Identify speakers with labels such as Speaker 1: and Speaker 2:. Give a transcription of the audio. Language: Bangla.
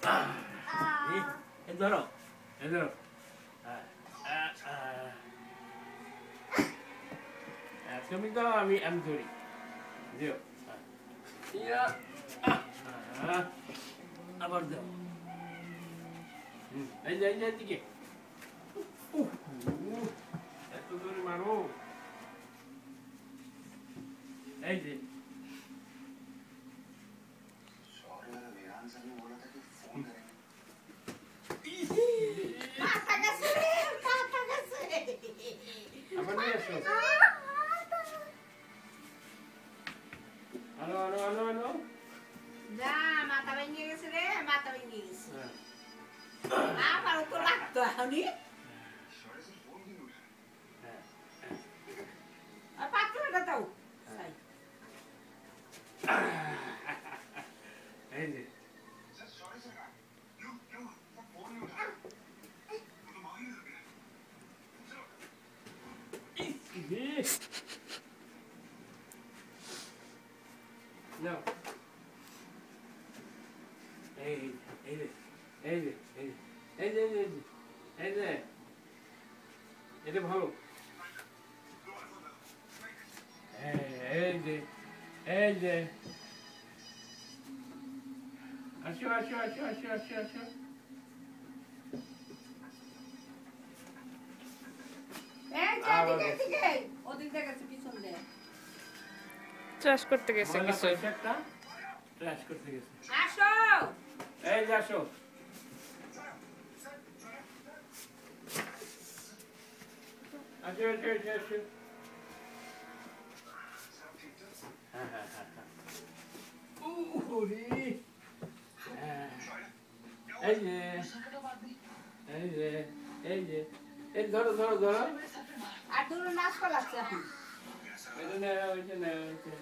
Speaker 1: এই ধরো এই ধরো তুমি তো আমি ধরি দিও আবার দাও এই যে এদিকে এত জোরে মারো এই যে আবার নিয়ে আসো আনো আনো আনো আনো
Speaker 2: না মাথা ভেঙে গেছে রে মাথা ভেঙে গেছে আমার তো লাগতো আমি আর পাত্রটা দাও
Speaker 1: এই যে No. Hey, hey, hey, hey, hey, hey, hey, এটা ভালো এই যে আসো আসো আসো আসো আসো আসো
Speaker 3: ট্রাশ করতে গেছে কিছু
Speaker 1: একটা ট্রাশ করতে গেছে
Speaker 2: আসো
Speaker 1: এই যে আসো আসো আসো আসো আসো এই যে এই যে এই যে এই ধরো ধরো ধরো
Speaker 2: আর দুটো নাচ করাচ্ছে এখন
Speaker 1: ওইটা না ওইটা না ওইটা